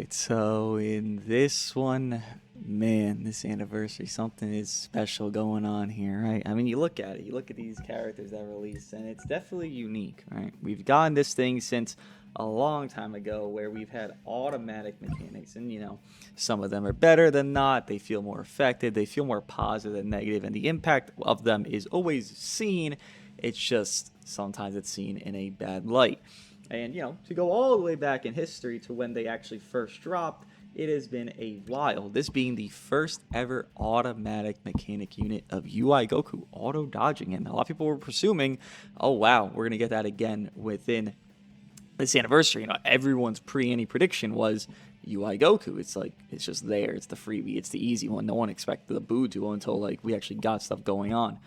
Alright, so in this one, man, this anniversary, something is special going on here, right? I mean, you look at it, you look at these characters that released, and it's definitely unique, right? We've gotten this thing since a long time ago where we've had automatic mechanics, and some of them are better than not, they feel more effective, they feel more positive than negative, and the impact of them is always seen. It's just sometimes it's seen in a bad light. And, to go all the way back in history to when they actually first dropped, it has been a while. This being the first ever automatic mechanic unit of UI Goku, auto dodging. And a lot of people were presuming, oh, wow, we're going to get that again within this anniversary. Everyone's any prediction was UI Goku. It's like, it's just there. It's the freebie. It's the easy one. No one expected the Boo duo until, we actually got stuff going on.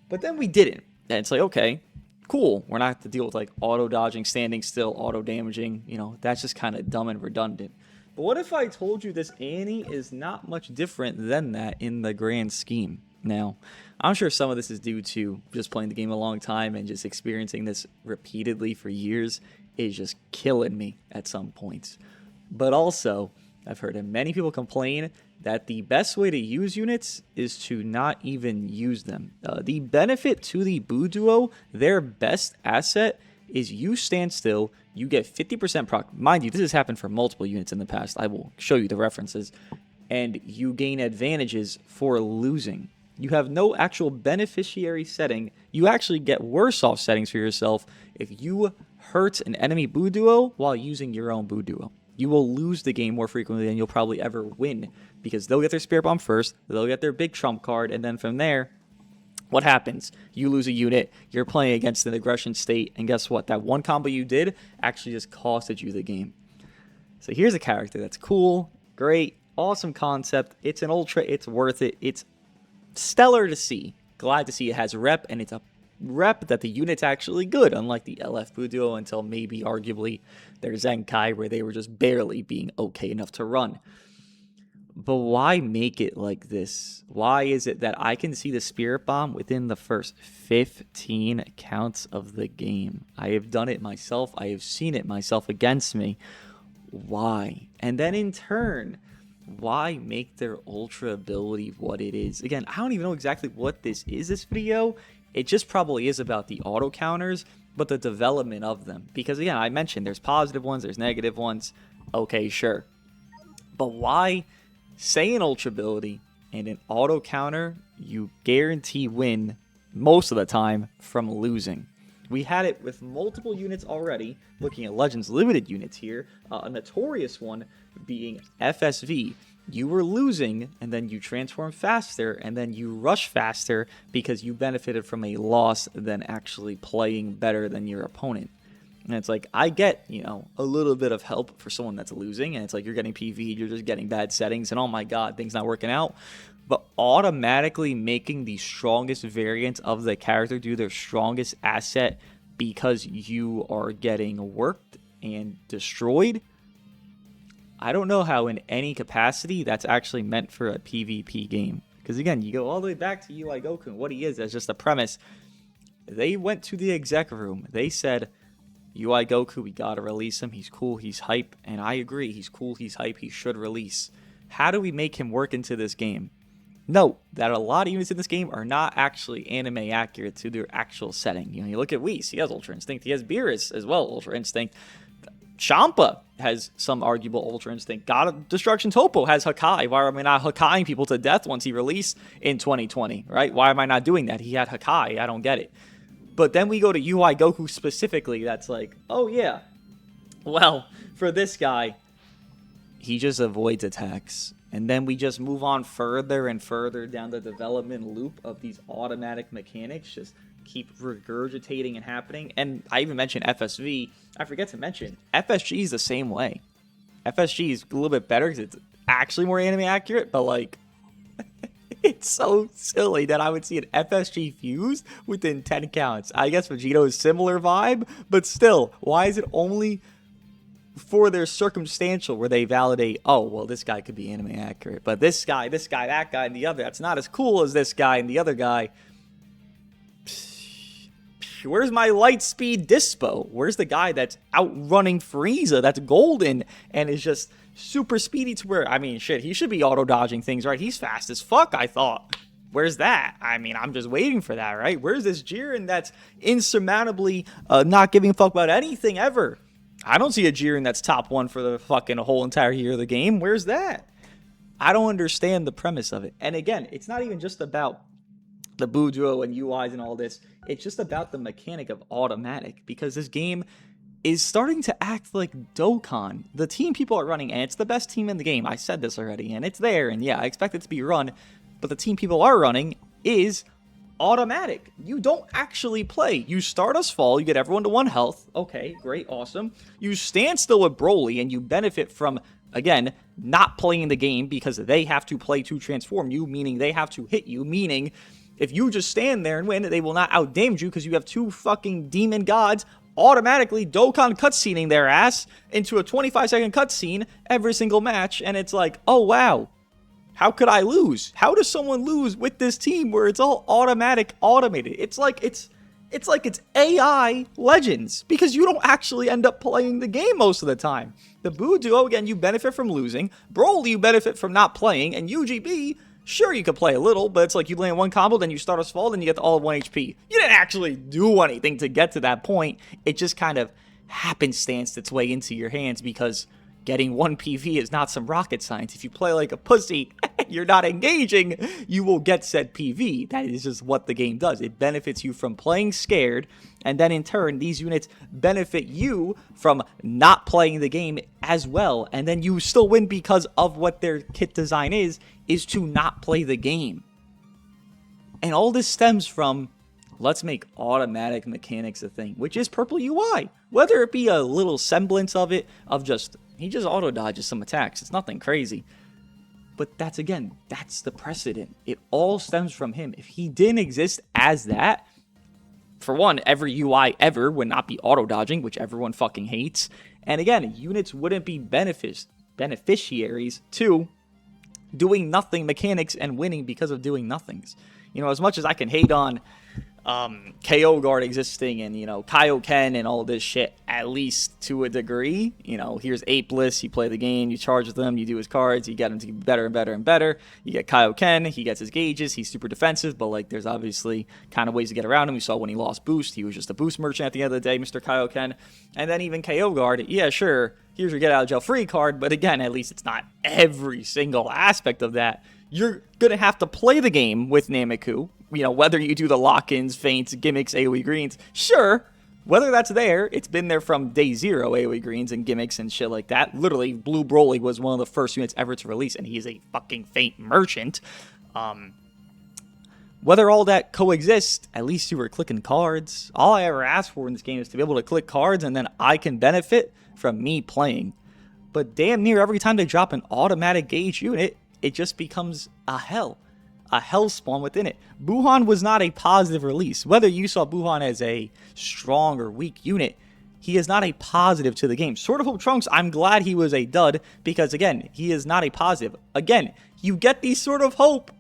But then we didn't. And it's like, okay, cool. We're not have to deal with auto dodging, standing still, auto damaging. That's just kind of dumb and redundant. But what if I told you this Annie is not much different than that in the grand scheme? Now, I'm sure some of this is due to just playing the game a long time and just experiencing this repeatedly for years is just killing me at some points. But also, I've heard many people complain that the best way to use units is to not even use them. The benefit to the Boo Duo, their best asset, is you stand still, you get 50% proc. Mind you, this has happened for multiple units in the past. I will show you the references. And you gain advantages for losing. You have no actual beneficiary setting. You actually get worse off settings for yourself if you hurt an enemy Boo Duo while using your own Boo Duo. You will lose the game more frequently than you'll probably ever win because they'll get their Spirit Bomb first, they'll get their big trump card, and then from there, what happens? You lose a unit, you're playing against an aggression state, and guess what? That one combo you did actually just costed you the game. So here's a character that's cool, great, awesome concept. It's an ultra, it's worth it, it's stellar to see. Glad to see it has rep, and it's a rep that the unit's actually good, unlike the LF Boo Duo until maybe arguably their Zenkai where they were just barely being okay enough to run. But why make it like this? Why is it that I can see the Spirit Bomb within the first 15 counts of the game? I have done it myself. I have seen it myself against me. Why? And then in turn, why make their ultra ability what it is? Again, I don't even know exactly what this is, this video. It just probably is about the auto counters, but the development of them. Because again, I mentioned there's positive ones, there's negative ones. Okay, sure. But why say an ultra ability and an auto counter, you guarantee win most of the time from losing? We had it with multiple units already, looking at Legends Limited units here. A notorious one being FSV. You were losing, and then you transform faster, and then you rush faster because you benefited from a loss than actually playing better than your opponent. And it's like, I get, a little bit of help for someone that's losing, and it's like you're getting PV'd, you're just getting bad settings, and oh my god, things not working out. But automatically making the strongest variant of the character do their strongest asset because you are getting worked and destroyed, I don't know how in any capacity that's actually meant for a PvP game. Because again, you go all the way back to UI Goku and what he is as just a premise. They went to the exec room. They said, UI Goku, we gotta release him. He's cool, he's hype. And I agree, he's cool, he's hype, he should release. How do we make him work into this game? Note that a lot of units in this game are not actually anime accurate to their actual setting. You look at Whis, he has Ultra Instinct. He has Beerus as well, Ultra Instinct. Champa has some arguable Ultra Instinct. God of Destruction Topo has Hakai. Why am I not Hakaiing people to death once he released in 2020, right? Why am I not doing that? He had Hakai. I don't get it. But then we go to UI Goku specifically. That's like, oh yeah, well, for this guy, he just avoids attacks. And then we just move on further and further down the development loop of these automatic mechanics. Just keep regurgitating and happening. And I even mentioned FSV. I forget to mention, FSG is the same way. FSG is a little bit better because it's actually more anime accurate, but it's so silly that I would see an FSG fuse within 10 counts. I guess Vegito is similar vibe, but still, why is it only for their circumstantial where they validate, oh, well, this guy could be anime accurate, but this guy, that guy, and the other, that's not as cool as this guy and the other guy. Where's my light speed Dispo? Where's the guy that's outrunning Frieza, that's golden, and is just super speedy to where, I mean, shit, he should be auto-dodging things, right? He's fast as fuck, I thought. Where's that? I mean, I'm just waiting for that, right? Where's this Jiren that's insurmountably not giving a fuck about anything ever? I don't see a Jiren that's top 1 for the fucking whole entire year of the game. Where's that? I don't understand the premise of it. And again, it's not even just about the Bujo and UIs and all this. It's just about the mechanic of automatic, because this game is starting to act like Dokkan. The team people are running, and it's the best team in the game. I said this already, and it's there, and yeah, I expect it to be run, but the team people are running is automatic. You don't actually play. You start us fall, you get everyone to 1 health. Okay, great, awesome. You stand still with Broly, and you benefit from, again, not playing the game because they have to play to transform you, meaning they have to hit you, meaning if you just stand there and win, they will not outdamage you because you have 2 fucking demon gods automatically Dokkan cutscening their ass into a 25-second cutscene every single match, and it's like, oh wow, how could I lose? How does someone lose with this team where it's all automatic, automated? It's like it's AI Legends, because you don't actually end up playing the game most of the time. The Buu Duo, again, you benefit from losing. Broly, you benefit from not playing, and UGB, sure, you could play a little, but it's like you land 1 combo, then you start us fall, then you get all of 1 HP. You didn't actually do anything to get to that point. It just kind of happenstanced its way into your hands, because getting 1 PV is not some rocket science. If you play like a pussy, you're not engaging, you will get said PV. That is just what the game does. It benefits you from playing scared, and then in turn, these units benefit you from not playing the game as well, and then you still win because of what their kit design is to not play the game. And all this stems from, let's make automatic mechanics a thing, which is Purple UI. Whether it be a little semblance of it, of just, he just auto-dodges some attacks. It's nothing crazy. But that's, again, that's the precedent. It all stems from him. If he didn't exist as that, for one, every UI ever would not be auto-dodging, which everyone fucking hates. And again, units wouldn't be beneficiaries to doing nothing mechanics and winning because of doing nothings. You know, as much as I can hate on KO guard existing and, you know, Kaioken and all this shit, at least to a degree, you know, here's Apeless, you play the game, you charge them, you do his cards, you get him to get better and better and better. You get Kaioken, he gets his gauges, he's super defensive, but like there's obviously kind of ways to get around him. We saw when he lost boost, he was just a boost merchant at the end of the day, Mr. Kaioken. And then even KO guard, yeah, sure, here's your get out of jail free card, but again, at least it's not every single aspect of that. You're gonna have to play the game with Nameku. You know, whether you do the lock-ins, feints, gimmicks, AoE greens, sure. Whether that's there, it's been there from day 0, AoE greens and gimmicks and shit like that. Literally, Blue Broly was one of the first units ever to release, and he's a fucking feint merchant. Whether all that coexists, at least you were clicking cards. All I ever asked for in this game is to be able to click cards, and then I can benefit from me playing. But damn near every time they drop an automatic gauge unit, it just becomes a hell spawn within it. Buhan was not a positive release. Whether you saw Buhan as a strong or weak unit, he is not a positive to the game. Sword of Hope Trunks, I'm glad he was a dud, because again, he is not a positive. Again, you get these Sword of Hope,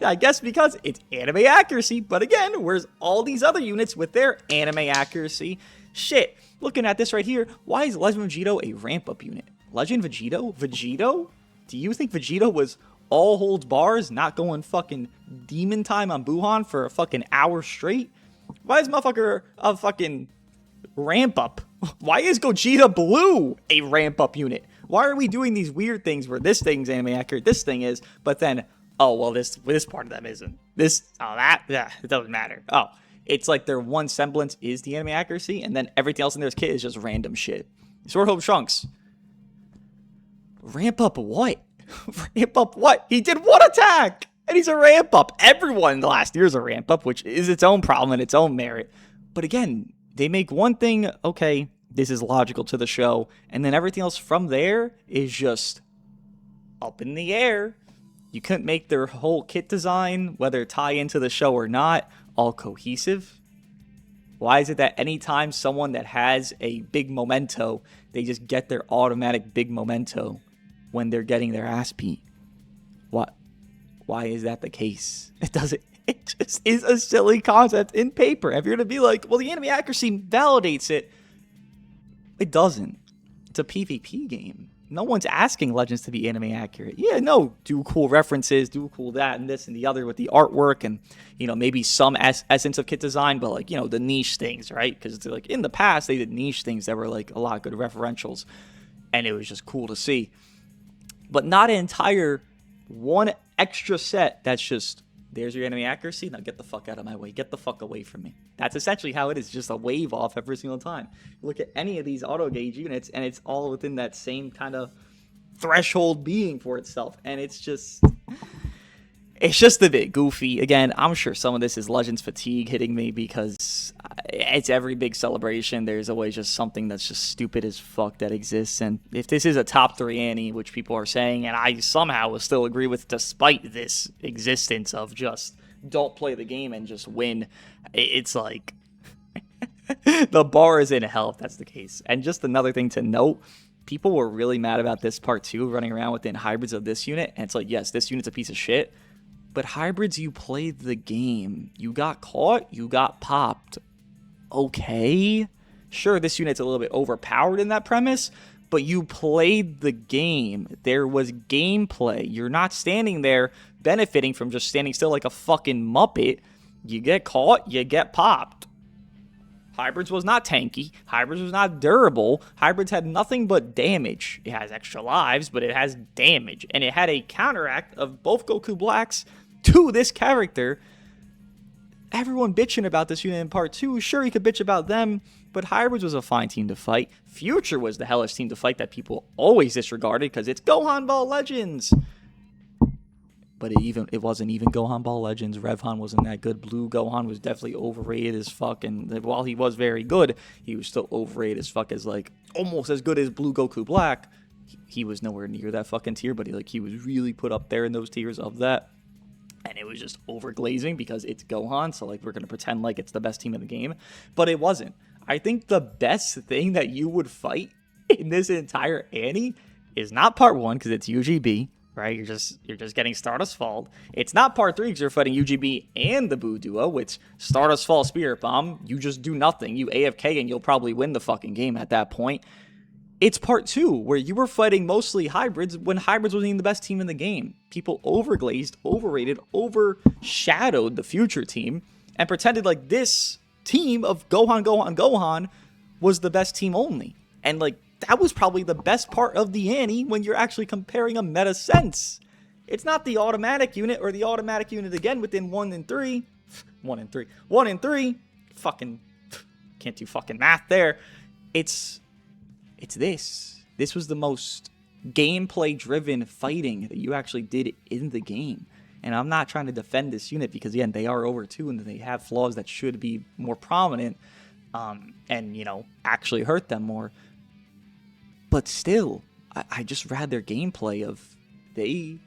I guess because it's anime accuracy, but again, where's all these other units with their anime accuracy? Shit, looking at this right here, why is Legend Vegito a ramp-up unit? Legend Vegito? Vegito? Do you think Vegito was all holds bars, not going fucking demon time on Buhan for a fucking hour straight? Why is motherfucker a fucking ramp up? Why is Gogeta Blue a ramp up unit? Why are we doing these weird things where this thing's anime accurate, this thing is, but then, oh, well, this part of them isn't. Yeah, it doesn't matter. Oh, it's like their one semblance is the anime accuracy, and then everything else in their kit is just random shit. Sword Hope Trunks. Ramp up what? Ramp up what? He did one attack, and he's a ramp up. Everyone last year's a ramp up, which is its own problem and its own merit. But again, they make one thing, okay, this is logical to the show, and then everything else from there is just up in the air. You couldn't make their whole kit design, whether tie into the show or not, all cohesive. Why is it that anytime someone that has a big memento, they just get their automatic big memento when they're getting their ass beat? Why is that the case? It just is a silly concept in paper. If you're going to be like, well, the enemy accuracy validates it, it doesn't. It's a PvP game. No one's asking Legends to be anime accurate. Yeah, no, do cool references, do cool that and this and the other with the artwork and, maybe some essence of kit design, but like, the niche things, right? Because like in the past, they did niche things that were like a lot of good referentials and it was just cool to see. But not an entire one extra set that's just, there's your enemy accuracy. Now get the fuck out of my way. Get the fuck away from me. That's essentially how it is. Just a wave off every single time. You look at any of these auto gauge units, and it's all within that same kind of threshold being for itself. And it's just a bit goofy. Again, I'm sure some of this is Legends fatigue hitting me because it's every big celebration. There's always just something that's just stupid as fuck that exists. And if this is a top 3 Annie, which people are saying, and I somehow will still agree with despite this existence of just don't play the game and just win, it's like the bar is in hell if that's the case. And just another thing to note, people were really mad about this part 2 running around within hybrids of this unit. And it's like, yes, this unit's a piece of shit. But hybrids, you played the game. You got caught, you got popped. Okay. Sure, this unit's a little bit overpowered in that premise, but you played the game. There was gameplay. You're not standing there benefiting from just standing still like a fucking Muppet. You get caught, you get popped. Hybrids was not tanky. Hybrids was not durable. Hybrids had nothing but damage. It has extra lives, but it has damage. And it had a counteract of both Goku Blacks to this character. Everyone bitching about this unit in part 2. Sure, you could bitch about them, but Hybrids was a fine team to fight. Future was the hellish team to fight that people always disregarded because it's Gohan Ball Legends. But it wasn't even Gohan Ball Legends. Revhan wasn't that good. Blue Gohan was definitely overrated as fuck. And while he was very good, he was still overrated as fuck as like almost as good as Blue Goku Black. He was nowhere near that fucking tier, but he was really put up there in those tiers of that. And it was just overglazing because it's Gohan, so like we're gonna pretend like it's the best team in the game, but it wasn't. I think the best thing that you would fight in this entire Annie is not part 1 because it's UGB, right? You're just getting Stardust Fall. It's not part 3 because you're fighting UGB and the Buu duo, which Stardust Fall Spirit Bomb. You just do nothing. You AFK and you'll probably win the fucking game at that point. It's part 2, where you were fighting mostly hybrids when hybrids wasn't even the best team in the game. People overglazed, overrated, overshadowed the future team, and pretended like this team of Gohan was the best team only. And like, that was probably the best part of the Annie when you're actually comparing a meta sense. It's not the automatic unit or the automatic unit again within 1 and 3. 1 and 3. 1 and 3. Fucking, can't do fucking math there. It's this. This was the most gameplay-driven fighting that you actually did in the game. And I'm not trying to defend this unit because, again, they are over 2 and they have flaws that should be more prominent and, actually hurt them more. But still, I just read their gameplay of they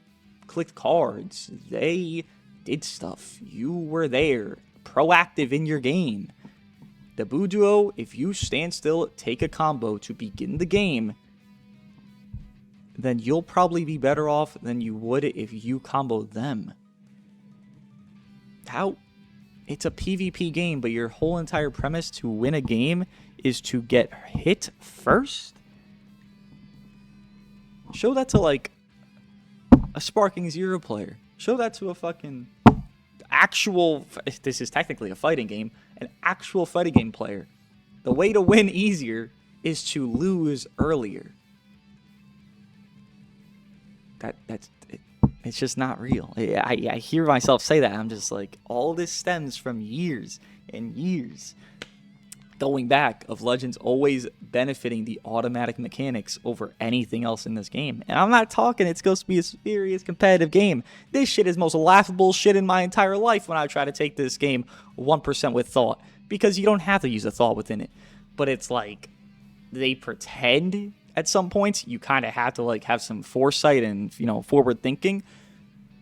clicked cards. They did stuff. You were there, proactive in your game. The Buu duo, if you stand still, take a combo to begin the game, then you'll probably be better off than you would if you combo them. It's a PvP game, but your whole entire premise to win a game is to get hit first? Show that to, like, a Sparking Zero player. Show that to a fucking actual, this is technically a fighting game, an actual fighting game player. The way to win easier is to lose earlier. It's just not real. I hear myself say that. I'm just like, all this stems from years and years going back of Legends always benefiting the automatic mechanics over anything else in this game. And I'm not talking it's supposed to be a serious competitive game. This shit is most laughable shit in my entire life when I try to take this game 1% with thought. Because you don't have to use a thought within it. But it's like, they pretend at some points you kind of have to like have some foresight and, forward thinking.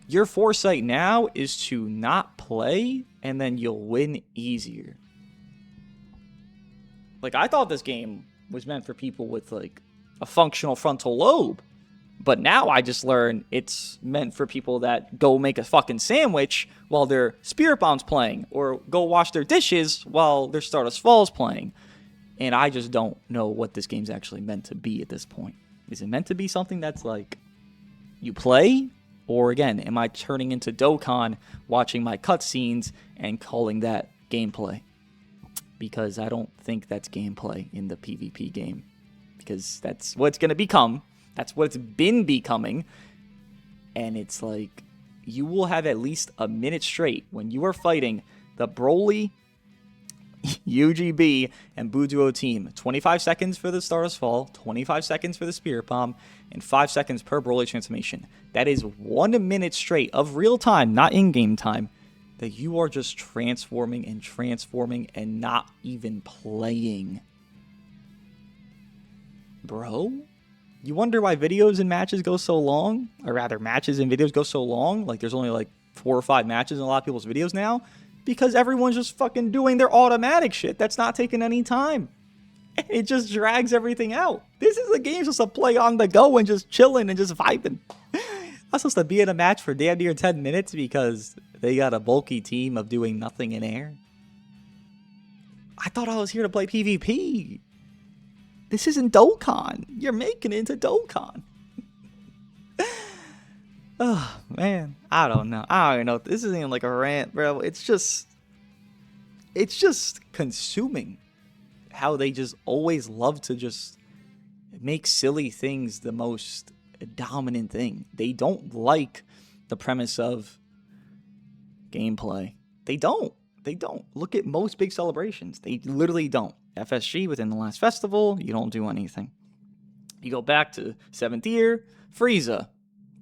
Your foresight now is to not play and then you'll win easier. Like, I thought this game was meant for people with, like, a functional frontal lobe. But now I just learned it's meant for people that go make a fucking sandwich while their Spirit Bomb's playing, or go wash their dishes while their Stardust Fall's playing. And I just don't know what this game's actually meant to be at this point. Is it meant to be something that's like you play? Or again, am I turning into Dokkan, watching my cutscenes and calling that gameplay? Because I don't think that's gameplay in the PvP game. Because that's what it's going to become. That's what it's been becoming. And it's like, you will have at least a minute straight when you are fighting the Broly, UGB, and Dooogote team. 25 seconds for the Stardust Fall, 25 seconds for the Spirit Bomb, and 5 seconds per Broly transformation. That is 1 minute straight of real time, not in-game time, that you are just transforming and not even playing. Bro? You wonder why videos and matches go so long? Or rather, matches and videos go so long? Like, there's only like 4 or 5 matches in a lot of people's videos now? Because everyone's just fucking doing their automatic shit. That's not taking any time. It just drags everything out. This is a game supposed to play on the go and just chilling and just vibing. I'm supposed to be in a match for damn near 10 minutes because they got a bulky team of doing nothing in air. I thought I was here to play PvP. This isn't Dokkan. You're making it into Dokkan. Oh, man. I don't know. I don't even know. This isn't even like a rant, bro. It's just consuming how they just always love to just make silly things the most dominant thing. They don't like the premise of gameplay. They don't. Look at most big celebrations. They literally don't. FSG within the last festival, you don't do anything. You go back to 7th year, Frieza.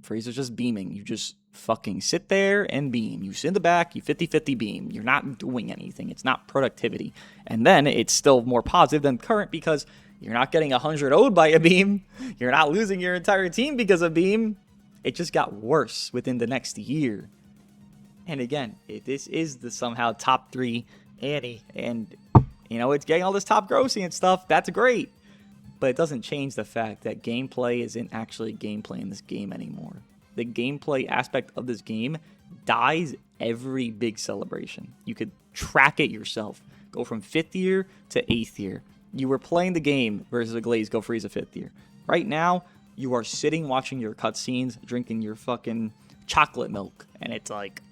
Frieza's just beaming. You just fucking sit there and beam. You sit in the back, you 50-50 beam. You're not doing anything. It's not productivity. And then it's still more positive than current because you're not getting 100 owed by a beam. You're not losing your entire team because of beam. It just got worse within the next year. And again, this is the somehow top 3 Annie, and you know, it's getting all this top grossing and stuff. That's great. But it doesn't change the fact that gameplay isn't actually gameplay in this game anymore. The gameplay aspect of this game dies every big celebration. You could track it yourself. Go from 5th year to 8th year. You were playing the game versus a Glaze Go Frieza 5th year. Right now, you are sitting watching your cutscenes, drinking your fucking chocolate milk. And it's like,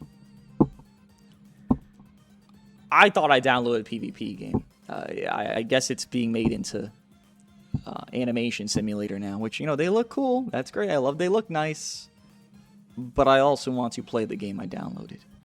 I thought I downloaded a PvP game. I guess it's being made into animation simulator now, which, you know, they look cool. That's great. I love they look nice. But I also want to play the game I downloaded.